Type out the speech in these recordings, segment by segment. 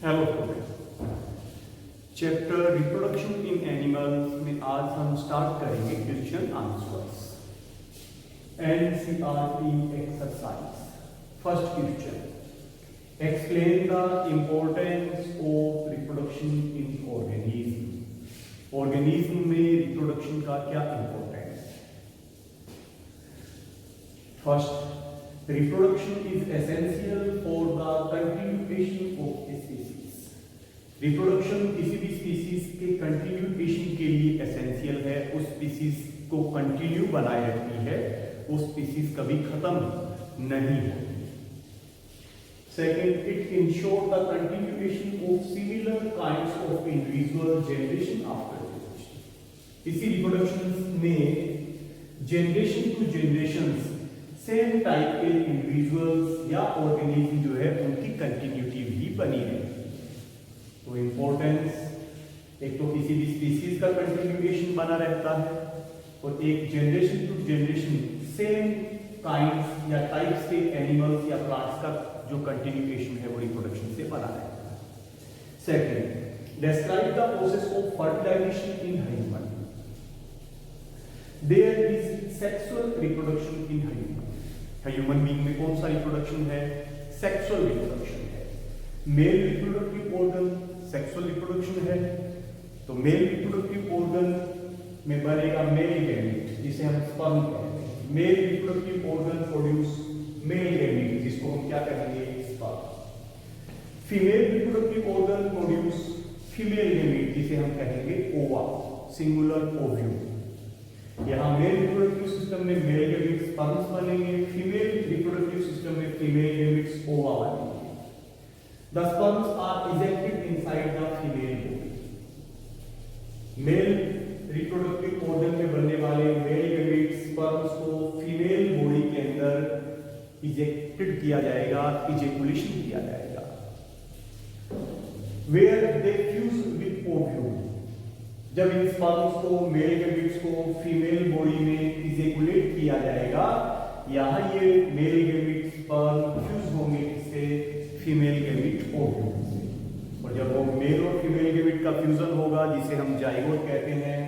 Hello student, chapter reproduction in animals में आज हम स्टार्ट करेंगे question answers. NCERT exercise. First question, explain the importance of reproduction in organism. Organism में reproduction का क्या importance है? First, reproduction is essential for the continuation of a species. Reproduction किसी भी स्पीसीज के कंटिन्यूएशन के लिए एसेंशियल है, उस स्पीसीज को कंटिन्यू बनाए रखती है, वो स्पीसीज कभी खत्म नहीं होती। Second, it ensure the continuation of similar kinds of individual generation after generation. इसी रिप्रोडक्शन में generation to generation same type के इंडिविजुअल्स या ऑर्गेनिज्म जो है उनकी कंटिन्यूटी भी बनी रहेगी। तो इंपॉर्टेंस, एक तो किसी भी स्पीसीज का कंटिन्यूएशन बना रहता है और एक generation to generation same kinds या टाइप्स के एनिमल्स या प्लांट्स का जो कंटिन्यूएशन है वो रिप्रोडक्शन से बना रहता है। Second, describe the process of fertilisation in human. There is sexual reproduction in human. Human being में कौन सा रिप्रोडक्शन है? सेक्सुअल रिप्रोडक्शन है। Male reproductive organ sexual reproduction है, तो मेल रिप्रोडक्टिव ऑर्गन में बनेगा मेल गैमीट जिसे हम स्पर्म कहते हैं। Male reproductive organ produce male gamete जिसको हम क्या कहेंगे? Sperm. Female reproductive organ produce female gamete जिसे हम कहेंगे ओवा, सिंगुलर ओव्यूल। यहाँ मेल रिप्रोडक्टिव सिस्टम में मेल गैमीट्स स्पर्म्स बनेंगे, फीमेल रिप्रोडक्टिव सिस्टम में फीमेल गैमीट्स ओवा बनेंगे। The sperms are ejected inside the female body. Male reproductive organ में बनने वाले मेल गैमीट्स स्पर्म्स को फीमेल बॉडी के अंदर इजेक्टेड किया जाएगा, इजेकुलेशन किया जाएगा। Where they fuse with ovule. जब इन स्पर्म्स को, मेल गैमीट्स को फीमेल बॉडी में इजेकुलेट किया जाएगा, यहां ये मेल गैमीट स्पर्म फ्यूज होंगे इससे फीमेल गैमीट ओव्यूल से, और जब वो मेल और फीमेल गैमीट का फ्यूजन होगा जिसे हम जाइगोट कहते हैं,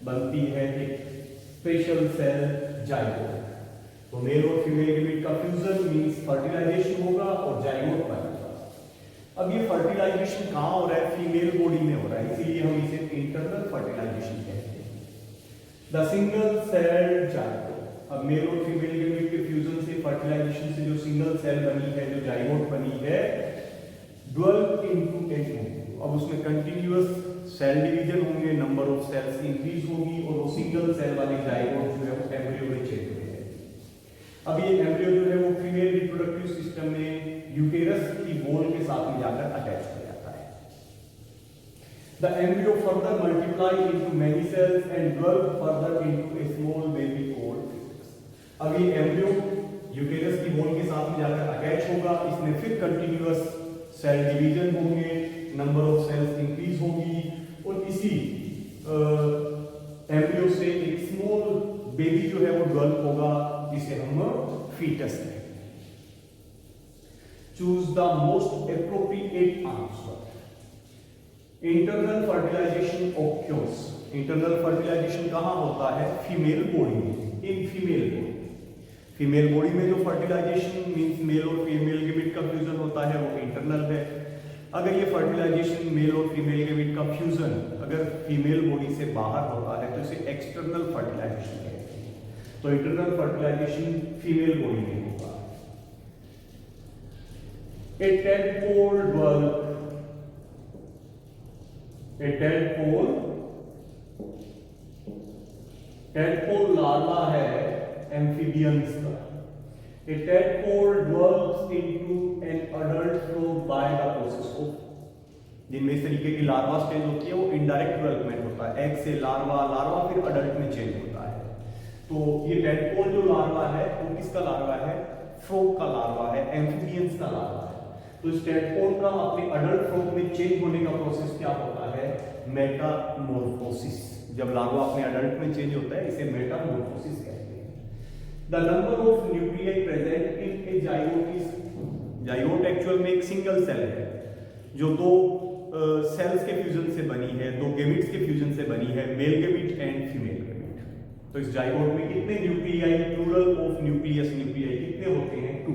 बनती है एक स्पेशल सेल जाइगोट। तो मेल और फीमेल गैमीट का फ्यूजन मींस फर्टिलाइजेशन होगा और जाइगोट बनेगा। अब ये फर्टिलाइजेशन कहां हो रहा है? फीमेल बॉडी में हो रहा है, इसीलिए हम इसे इंटरनल फर्टिलाइजेशन कहते हैं। The single cell zygote. अब मेल और फीमेल गैमीट के फ्यूजन से, फर्टिलाइजेशन से जो सिंगल सेल बनी है, जो जाइगोट बनी है, डेवलप इनटू एन ओव्यूल। अब उसमें कंटीन्यूअस सेल डिवीजन होंगे, नंबर ऑफ सेल्स इंक्रीज होगी और वो सिंगल सेल वाले जाइगोट जो है वो एम्ब्रियो में चेंज हो जाएगी। अब ये एम्ब्रियो जो है वो फीमेल रिप्रोडक्टिव सिस्टम में यूटेरस की वॉल के साथ में जाकर अटैच हो जाता है। The embryo further multiply into many cells and develop further into a small baby called fetus। अब ये एम्ब्रियो यूटेरस की वॉल के साथ में जाकर अटैच होगा, इसमें फिर कंटीन्यूअस सेल डिवीजन होंगे, नंबर ऑफ सेल्स इंक्रीज होगी और इसी एम्ब्रियो से एक स्मॉल बेबी जो है वो डेवलप होगा जिसे हम फीटस कहते हैं। Choose the most appropriate answer. Internal fertilization occurs. Internal fertilization कहाँ होता है? फीमेल बॉडी में, in female body. Female body में जो फर्टिलाइजेशन मींस मेल और फीमेल गैमीट का फ्यूजन होता है वो इंटरनल है। अगर ये फर्टिलाइजेशन मेल और फीमेल गैमीट का फ्यूजन अगर फीमेल बॉडी से बाहर होता है तो इसे एक्सटर्नल फर्टिलाइजेशन कहते हैं। तो इंटरनल फर्टिलाइजेशन फीमेल बॉडी में होगा। A tadpole dwells. A tadpole larva है amphibians का। A tadpole develops into an adult frog by the process of, जिनमें इस तरीके की लार्वा स्टेज होती है वो इनडायरेक्ट डेवलपमेंट होता है। एग से लार्वा, लार्वा फिर अडल्ट में चेंज होता है। तो ये टैडपोल जो लार्वा है वो किसका लार्वा है? फ्रॉग का लार्वा है, एम्फीबियंस का लार्वा है। तो इस टैडपोल का अपने अडल्ट फ्रॉग में चेंज होने का प्रोसेस क्या होता है? मेटामॉर्फोसिस। जब लार्वा अपने अडल्ट में चेंज होता है इसे मेटामॉर्फोसिस कहते हैं। The number of nuclei present in A zygote is, zygote actual में एक सिंगल सेल है, जो दो सेल्स के फ्यूजन से बनी है, दो गेमिट्स के फ्यूजन से बनी है, male gamete and female gamete. तो इस जाइगोट में कितने nuclei, plural of nucleus nuclei कितने होते हैं? 2,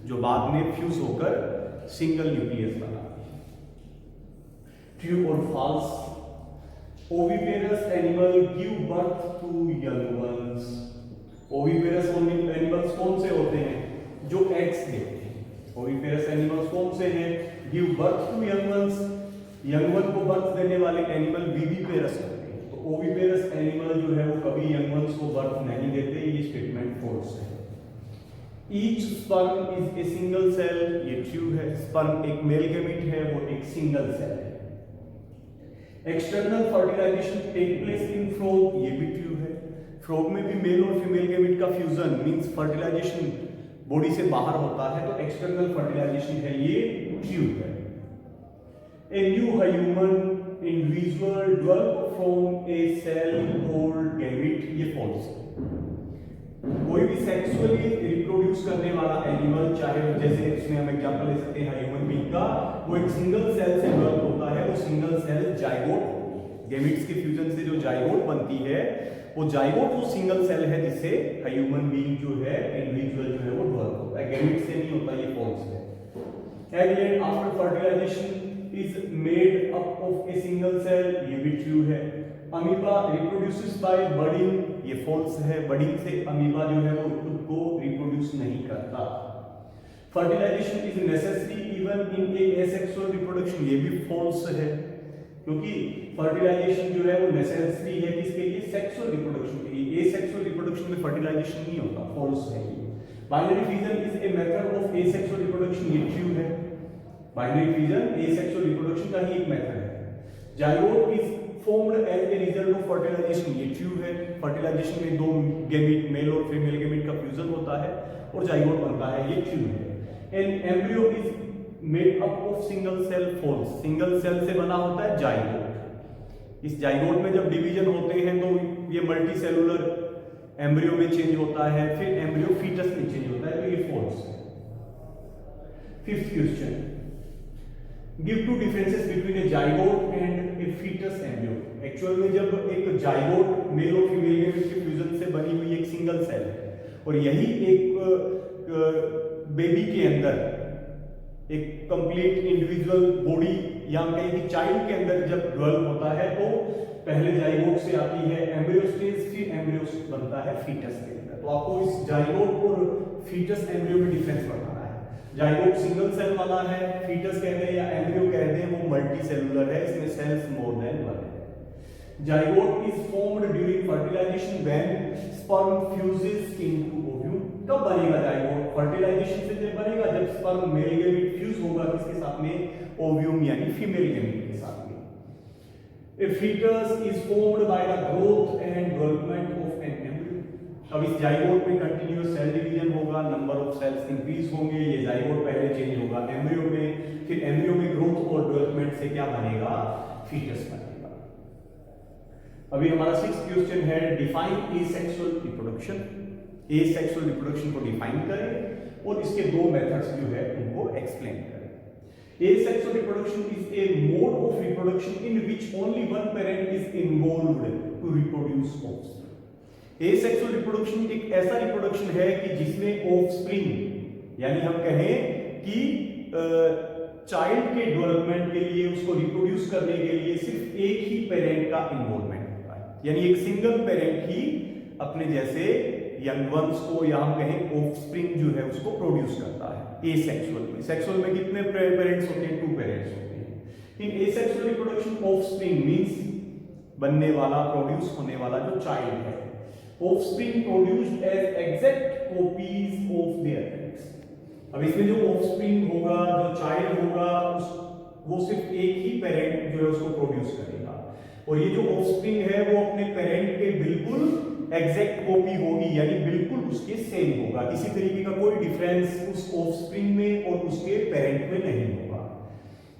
जो बाद में फ्यूज होकर सिंगल न्यूक्लियस बनाते हैं। ट्रू और false? Oviparous animal give birth to young ones. Oviparous animals कौन से होते हैं? जो एग्स देते हैं। ओविपेरस एनिमल्स कौन से हैं? Give birth to young ones. Young one को बर्थ देने वाले एनिमल विविपेरस होते हैं। तो ओविपेरस एनिमल जो है वो कभी यंग वंस को बर्थ नहीं देते, ये स्टेटमेंट फॉल्स है। Each sperm is a single cell, ये ट्रू है। स्पर्म एक मेल गेमिट है, वो एक सिंगल सेल है। External fertilisation take place in frog, ये भी ट्रू है। फ्रॉग में भी मेल और फीमेल गेमिट का फ्यूजन मींस फर्टिलाइजेशन बॉडी से बाहर होता है, तो एक्सटर्नल फर्टिलाइजेशन है, ये ट्रू है। A new human individual develop from a cell called gamete, ये false है। कोई भी सेक्सुअली रिप्रोड्यूस करने वाला एनिमल, चाहे जैसे इसमें हम एग्जांपल ले सकते हैं ह्यूमन बीइंग का, वो एक सिंगल सेल से डेवलप होता है, वो सिंगल सेल जाइगोट। गेमिट्स के फ्यूजन से जो जाइगोट बनती है, वो जाइगोट वो सिंगल सेल है जिससे ह्यूमन बीइंग जो है, इंडिविजुअल जो है वो डेवलप होता है। गेमिट से नहीं होता, ये false है। Egg laid after fertilization is made up of a single cell, ये भी ट्रू है। अमीबा reproduces by budding, ये false है। budding से अमीबा जो है वो खुद को रिप्रोड्यूस नहीं करता। Fertilization is necessary even in a asexual reproduction, ये भी false है, क्योंकि फर्टिलाइजेशन जो है वो नेसेसरी है किसके लिए? सेक्सुअल रिप्रोडक्शन के लिए। एसेक्सुअल रिप्रोडक्शन में फर्टिलाइजेशन नहीं होता, false है ये। Binary fission is a method of asexual reproduction, ये ट्रू है। बाइनरी फिजन एसेक्सुअल रिप्रोडक्शन का ही एक मेथड है। Zygote is formed as a result of fertilisation, ये ट्रू है। फर्टिलाइजेशन में दो गेमिट, मेल और फीमेल गेमिट का फ्यूजन होता है और जाइगोट बनता है, ये ट्रू है। An embryo is made up of single cell, false. Single cell से बना होता है जाइगोट। इस जाइगोट में जब डिवीजन होते हैं तो ये मल्टी सेलुलर एम्ब्रियो में चेंज होता है, फिर एम्ब्रियो फीटस में चेंज होता है, तो ये फॉल्स है। Fifth question, give two differences between a zygote and a fetus embryo. Actual में जब एक जाइगोट मेल और फीमेल के फ्यूजन से बनी हुई एक सिंगल सेल है और यही एक बेबी के अंदर एक कंप्लीट इंडिविजुअल बॉडी या हम कहें कि चाइल्ड के अंदर जब डेवलप होता है, तो पहले जाइगोट से आती है एम्ब्रियो स्टेज, फिर एम्ब्रियो बनता है फीटस के अंदर। तो आपको इस जाइगोट और फीटस एम्ब्रियो में डिफरेंस बताना है। जाइगोट सिंगल सेल वाला है, फीटस कहते हैं या एम्ब्रियो कहते हैं वो मल्टी सेलुलर है, इसमें सेल्स मोर देन वन है। Zygote is formed during fertilisation when sperm fuses into ovum. कब बनेगा जाइगोट? फर्टिलाइजेशन से जब बनेगा जब स्पर्म मेल गेमिट फ्यूज होगा किसके साथ में? ओव्यूम यानी फीमेल गेमिट के साथ में। A fetus is formed by the growth and development of an embryo. अब इस जाइगोट में कंटिन्यूअस सेल डिवीजन होगा, नंबर ऑफ सेल्स इंक्रीज होंगे, ये जाइगोट पहले चेंज होगा एम्ब्रियो में, फिर एम्ब्रियो में ग्रोथ और डेवलपमेंट से क्या बनेगा? फीटस बनेगा। अभी हमारा 6th क्वेश्चन है, define asexual reproduction. Asexual reproduction को डिफाइन करें और इसके दो मेथड्स जो है उनको एक्सप्लेन करें। Asexual reproduction is a mode of reproduction in which only one parent is involved to reproduce offspring. Asexual reproduction एक ऐसा रिप्रोडक्शन है कि जिसमें ऑफस्प्रिंग, यानी हम कहें कि चाइल्ड के डेवलपमेंट के लिए, उसको रिप्रोड्यूस करने के लिए सिर्फ एक ही पेरेंट का इन्वॉल्वमेंट होता है, यानी एक सिंगल पेरेंट ही अपने जैसे यंग वंस को या हम कहें ऑफस्प्रिंग जो है उसको प्रोड्यूस करता है। एसेक्सुअल में, सेक्सुअल में कितने पेरेंट्स होते हैं? 2 पेरेंट्स होते हैं। In asexual reproduction offspring means बनने वाला, प्रोड्यूस होने वाला जो चाइल्ड है, offspring produced as exact copies of their parents. अब इसमें जो ऑफस्प्रिंग होगा, जो चाइल्ड होगा, वो सिर्फ एक ही पेरेंट जो है उसको प्रोड्यूस करेगा और ये जो ऑफस्प्रिंग है वो अपने पेरेंट के बिल्कुल एग्जैक्ट कॉपी होगी, यानी बिल्कुल उसके सेम होगा। किसी तरीके का कोई डिफरेंस उस ऑफस्प्रिंग में और उसके पेरेंट में नहीं होगा।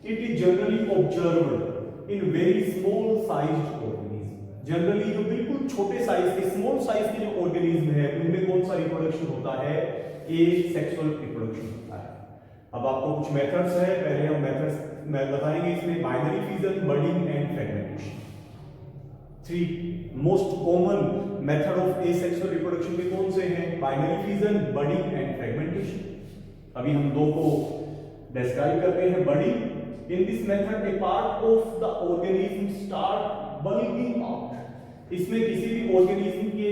It is generally observed in very small sized organism. Generally जो बिल्कुल छोटे साइज के, स्मॉल साइज के जो ऑर्गेनिज्म है उनमें कौन सा रिप्रोडक्शन होता है? एसेक्सुअल रिप्रोडक्शन होता है। अब आपको कुछ मेथड्स है, पहले हम मेथड्स मैं बताएंगे इसमें, binary fission, budding and fragmentation. 3 most common method of asexual reproduction के कौन से हैं? Binary fission, budding and fragmentation. अभी हम दो को डिस्क्राइब करते हैं। Budding, in this method A part of the organism start bulking out. इसमें किसी भी ऑर्गेनिज्म के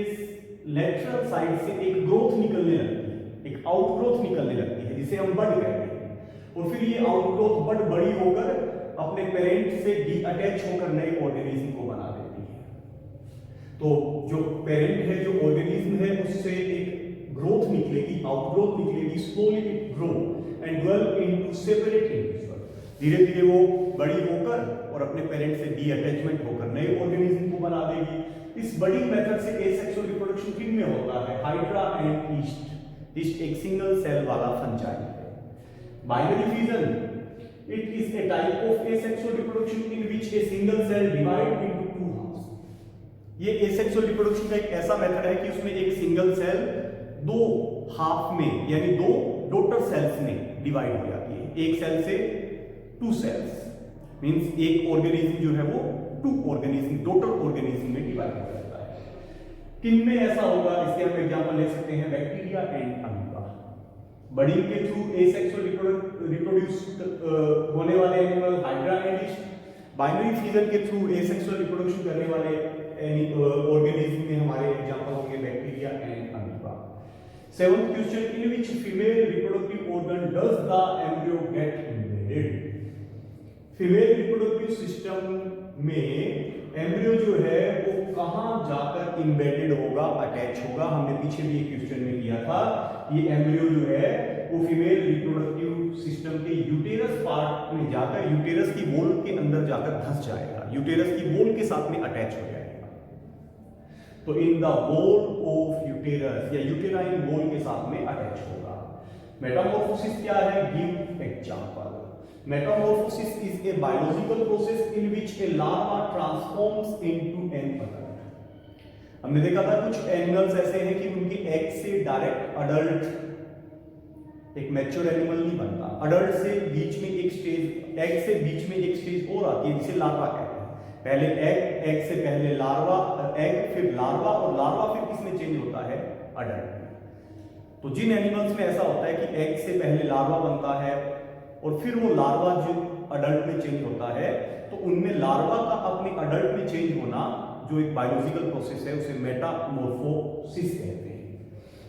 लेटरल साइड से एक ग्रोथ निकलने लगती है, एक आउटग्रोथ निकलने लगती है, जिसे हम बड कहते हैं। और फिर ये आउटग्रोथ बड बड़ी होकर अपने पेरेंट से डीअटैच होकर नए ऑर्गेनिज्म को बना देती है। तो जो पेरेंट है, जो ऑर्गेनिज्म है, उससे एक ग्रोथ निकलेगी, आउटग्रोथ निकलेगी, slowly it grow and develop into separate individual. धीरे धीरे वो बड़ी होकर और अपने पेरेंट से डीअटैचमेंट होकर नए ऑर्गेनिज्म को बना देगी। इस बड़ी मेथड से एसेक्सुअल रिप्रोडक्शन किन में होता है? Hydra and east. ईस्ट एक सिंगल सेल वाला फंजाई है। Binary fission, it is a type of asexual reproduction in which a single cell divide into two halves। ये asexual reproduction का एक ऐसा मेथड है कि उसमें एक सिंगल सेल दो हाफ में यानी दो डॉटर सेल्स में डिवाइड हो जाती है। एक सेल से टू सेल्स, मींस एक ऑर्गेनिज्म जो है वो टू ऑर्गेनिज्म, डॉटर ऑर्गेनिज्म में डिवाइड हो जाता है। किन में ऐसा होगा? इसके हम एग्जांपल ले सकते हैं, बैक्टीरिया एंड अमीबा। बडिंग के थ्रू एसेक्सुअल रिप्रोड्यूस होने वाले animal hydra and yeast. Binary fission के थ्रू एसेक्सुअल रिप्रोडक्शन करने वाले ऑर्गेनिज्म में हमारे एग्जांपल होंगे bacteria and amoeba. 7th question, in which female reproductive organ does the embryo get embedded? Female reproductive system में embryo जो है वो कहां जाकर एम्बेडेड होगा, अटैच होगा? हमने पीछे भी एक क्वेश्चन में किया था। ये एम्ब्रियो जो है वो फीमेल रिप्रोडक्टिव सिस्टम के यूटेरस पार्ट में जाकर, यूटेरस की वॉल के अंदर जाकर धंस जाएगा, यूटेरस की वॉल के साथ में अटैच हो जाएगा। तो in the wall of uterus या यूटेराइन वॉल के साथ में अटैच होगा। मेटामॉर्फोसिस क्या है? Give example. Metamorphosis is a biological process in which a larva transforms into an adult। हमने देखा था कुछ एनिमल्स ऐसे हैं कि उनके एग से डायरेक्ट अडल्ट, एक मैच्योर एनिमल नहीं बनता। अडल्ट से बीच में एक स्टेज, एग से बीच में एक स्टेज और आती है जिसे लार्वा कहते हैं। पहले एग, एग से पहले लार्वा, एग फिर लार्वा, और लार्वा फिर किसमें चेंज होता है? अडल्ट में। तो जिन एनिमल्स में ऐसा होता है कि एग से पहले लार्वा बनता है और फिर वो लार्वा जो अडल्ट में चेंज होता है, तो उनमें लार्वा का अपने अडल्ट में चेंज होना जो एक बायोलॉजिकल प्रोसेस है उसे मेटामॉर्फोसिस कहते हैं।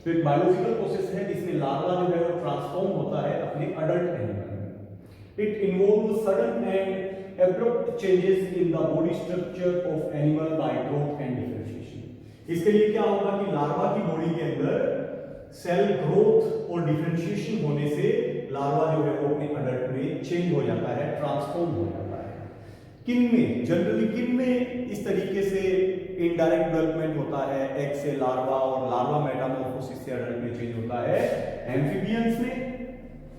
तो एक बायोलॉजिकल प्रोसेस है जिसमें लार्वा जो है वो ट्रांसफॉर्म होता है अपने अडल्ट एनिमल में। It involves sudden and abrupt changes in the body structure of animal bye growth and differentiation. इसके लिए क्या होगा कि लार्वा की बॉडी के अंदर सेल ग्रोथ और डिफरेंशिएशन होने से लार्वा जो है वो अपने अडल्ट में चेंज हो जाता है, ट्रांसफॉर्म हो जाता है। किन में, जनरली किन में इस तरीके से इनडायरेक्ट डेवलपमेंट होता है? एग से लार्वा और लार्वा मेटामॉर्फोसिस से अडल्ट में चेंज होता है। एम्फीबियंस में,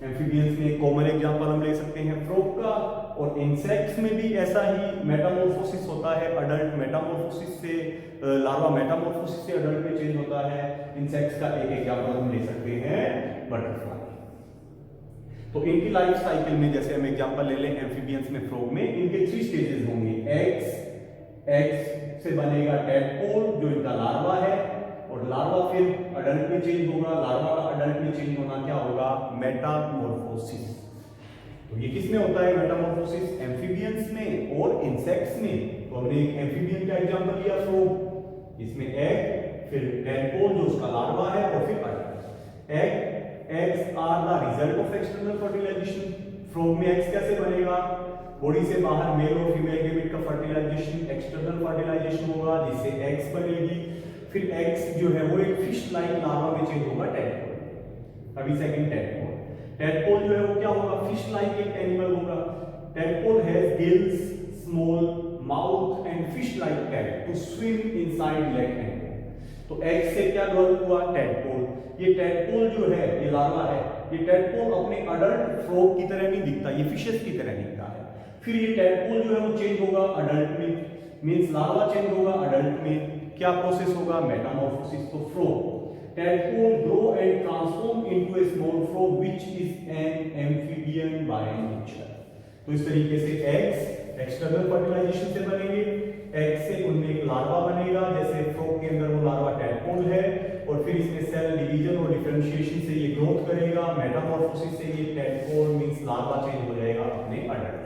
एम्फीबियंस में कॉमन एग्जांपल हम ले सकते हैं फ्रॉग का, और इंसेक्ट्स में भी ऐसा ही मेटामॉर्फोसिस होता है। अडल्ट मेटामॉर्फोसिस से, लार्वा मेटामॉर्फोसिस से अडल्ट में चेंज होता है। इंसेक्ट्स का एक एग्जांपल हम ले सकते हैं बटरफ्लाई। तो इनकी लाइफ साइकिल में जैसे हम एग्जांपल ले लें एम्फीबियंस में, फ्रॉग में, इनके 3 स्टेजेस होंगे। एग्स से बनेगा टैडपोल जो इनका लार्वा है, और लार्वा फिर अडल्ट में चेंज होगा। लार्वा का अडल्ट में चेंज होना क्या होगा? मेटामॉर्फोसिस। तो ये किस में होता है मेटामॉर्फोसिस? एम्फीबियंस में और इंसेक्ट्स में। तो हमने एक एम्फीबियन का एग्जांपल लिया फ्रॉग, इसमें एग, फिर टैडपोल जो उसका लार्वा है, और फिर adult. Eggs are the result of external fertilization। Frog में एग्स कैसे बनेगा? बॉडी से बाहर मेल और फीमेल गैमेट का फर्टिलाइजेशन, एक्सटर्नल फर्टिलाइजेशन होगा जिससे एग्स बनेगी। फिर एग्स जो है वो एक फिश लाइक लार्वा में चेंज होगा टैडपोल। अभी सेकंड टैडपोल। टैडपोल जो है वो क्या होगा? फिश लाइक एक एनिमल होगा। Tadpole has gills, small mouth and fish like tag to swim inside leg and. तो एग से क्या डेवलप हुआ? टैडपोल। ये टैडपोल जो है, ये लार्वा है, ये टैडपोल अपने अडल्ट फ्रॉग की तरह नहीं दिखता, ये फिशेस की तरह दिखता है। फिर ये टैडपोल जो है वो चेंज होगा अडल्ट में, मींस लार्वा चेंज होगा अडल्ट में। क्या प्रोसेस होगा? मेटामॉर्फोसिस। तो frog, tadpole grow and transform into a small frog which is an amphibian by nature। तो इस तरीके से eggs एक्सटर्नल फर्टिलाइजेशन से बनेंगे, एग से उनमें एक लार्वा बनेगा, जैसे फ्रॉग के अंदर वो लार्वा टैडपोल है, और फिर इसमें सेल डिवीजन और डिफरेंशिएशन से ये ग्रोथ करेगा, मेटामॉर्फोसिस से ये टैडपोल मींस लार्वा चेंज हो जाएगा अपने adult.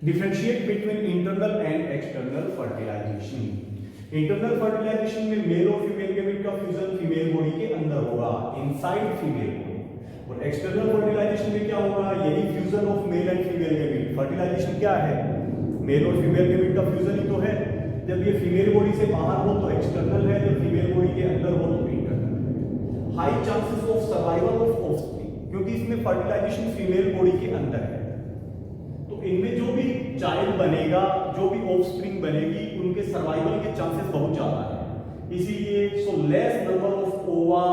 Differentiate between internal and external fertilisation. Internal fertilisation में मेल और फीमेल गैमेट का फ्यूजन फीमेल बॉडी के अंदर होगा, इनसाइड फीमेल बॉडी, और एक्सटर्नल फर्टिलाइजेशन में क्या होगा, यही fusion of male and female gamete. Fertilisation क्या है, मेल और फीमेल गैमेट का फ्यूजन ही तो है। जब ये फीमेल बॉडी से बाहर हो तो एक्सटर्नल है, जब फीमेल बॉडी के अंदर हो तो internal. High chances of survival of offspring, क्योंकि इसमें फर्टिलाइजेशन फीमेल बॉडी के अंदर है, तो इनमें जो भी चाइल्ड बनेगा, जो भी ऑफस्प्रिंग बनेगी, उनके सर्वाइवल के चांसेस बहुत ज्यादा है। इसीलिए सो लेस नंबर ऑफ ओवा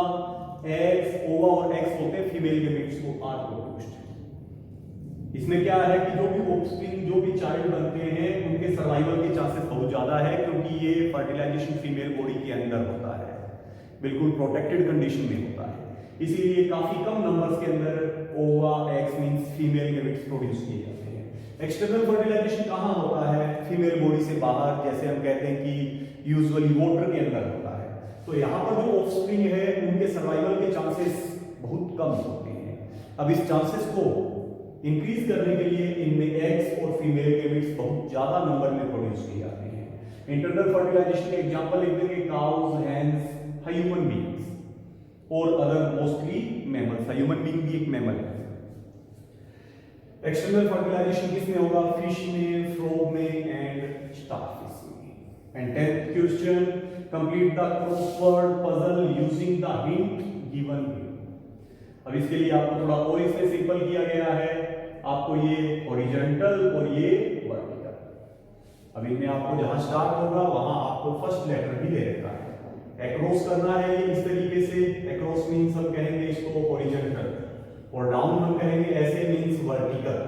और एक्स होते हैं फीमेल गैमेट्स को आर प्रोड्यूस्ड। इसमें क्या है कि जो भी ऑफस्प्रिंग, जो भी चाइल्ड बनते हैं, उनके सर्वाइवल के चांसेस बहुत ज्यादा है, क्योंकि ये फर्टिलाइजेशन फीमेल बॉडी के अंदर होता है, बिल्कुल प्रोटेक्टेड कंडीशन में होता है। इसीलिए काफी कम नंबर्स के अंदर ओवा x means female gametes produce किए जाते हैं। एक्सटर्नल फर्टिलाइजेशन कहां होता है, फीमेल बॉडी से बाहर, जैसे हम कहते हैं कि यूजुअली वाटर के अंदर होता है। तो यहाँ पर जो ऑफस्प्रिंग है उनके सर्वाइवल के चांसेस बहुत कम होते हैं। अब इस चांसेस को इंक्रीज करने के लिए इनमें एग्स और फीमेल गैमेट्स बहुत ज्यादा नंबर में प्रोड्यूस किए जाते हैं। इंटरनल फर्टिलाइजेशन के एग्जांपल लिख देंगे, काउज, हैंस, ह्यूमन बीइंग्स और other mostly mammals. Human being भी एक मैमल है। एक्सटर्नल फर्टिलाइजेशन किसमें होगा, फिश में, फ्रॉग में एंड स्टारफिश में। And 10th question, complete the crossword puzzle using the hint given here. अब इसके लिए आपको थोड़ा और इसमें सिंपल किया गया है, आपको ये हॉरिजॉन्टल और ये वर्टिकल, अब इनमें आपको जहां स्टार्ट होगा वहां आपको फर्स्ट लेटर भी दे रखा है। एक्रॉस करना है ये इस तरीके से, एक्रॉस मींस हम कहेंगे इसको हॉरिजॉन्टल, और डाउन हम कहेंगे ऐसे मींस वर्टिकल।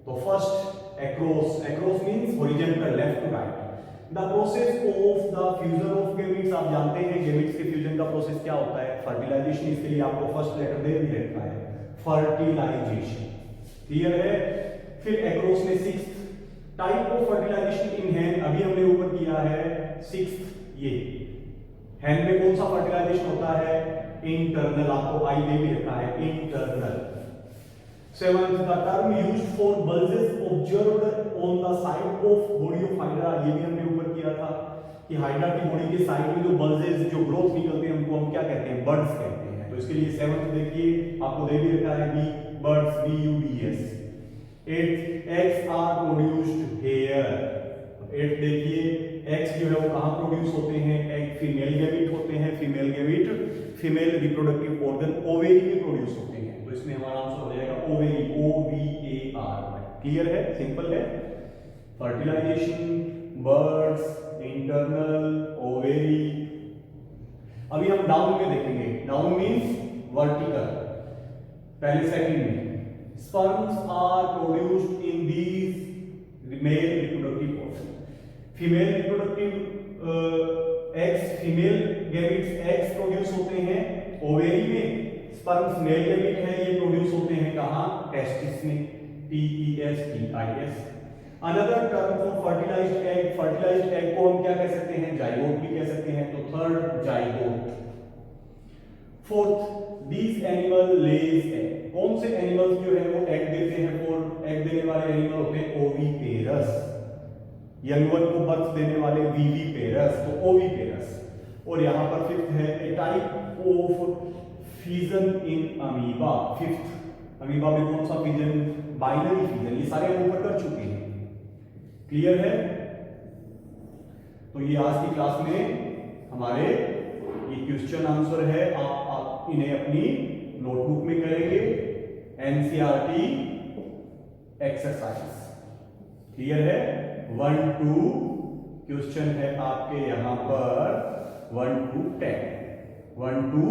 तो first across means horizontal, left to right. The process of the fusion of gametes, आप जानते हैं गैमेट्स के फ्यूजन का प्रोसेस क्या होता है, फर्टिलाइजेशन। इसके लिए आपको फर्स्ट लेटर दे भी रखा है, फर्टिलाइजेशन, क्लियर है। फिर एक्रॉस में 6th type of fertilisation in hand, अभी हमने ऊपर किया है 6th। ये हैंड में कौन सा फर्टिलाइजेशन होता है, इंटरनल, आपको आई दे भी रखा है, internal. 7th the term used for bulges observed on the side of body of hydra, ये भी हमने ऊपर किया था कि हाइड्रा की बॉडी के साइड में जो बल्जेस, जो ग्रोथ निकलते हैं, उनको हम क्या कहते हैं, बर्ड्स कहते हैं। तो इसके लिए 7th देखिए आपको दे भी रखा है B, birds, BUDS। 8th eggs are produced here. 8th देखिए एग्स जो है वो कहां प्रोड्यूस होते हैं, एग फीमेल गैमेट होते हैं, female gamete female reproductive organ ovary में प्रोड्यूस होते हैं। तो इसमें हमारा आंसर हो जाएगा ओवेरी, OVAR। क्लियर है, सिंपल है। Fertilisation, birds, internal, ovary. अभी हम डाउन में देखेंगे, डाउन मींस वर्टिकल। पहले सेकंड में sperms are produced in these male reproductive organ. Female reproductive eggs, female gametes eggs produce होते हैं ओवेरी में, स्पर्म्स मेल गैमेट है, ये प्रोड्यूस होते हैं कहां, टेस्टिस में, TESTIS। Another term for fertilised egg, fertilised egg को हम क्या कह सकते हैं, जाइगोट भी कह सकते हैं। तो 3rd zygote. 4th these animal lays egg, कौन से एनिमल्स जो है वो एग देते हैं, और एग देने वाले एनिमल होते हैं ओविपेरस। यंग वन को बर्थ देने वाले विविपेरस, तो ओविपेरस। और यहां पर 5th है a type of fission in amoeba. 5th amoeba में कौन सा फिजन, बाइनरी फिजन। ये सारे हम ऊपर कर चुके हैं, क्लियर है। तो ये आज की क्लास में हमारे ये क्वेश्चन आंसर है, आप इन्हें अपनी नोटबुक में करेंगे, NCERT एक्सरसाइज, क्लियर है। 1-2 क्वेश्चन है आपके यहां पर 1 to 10, 1 to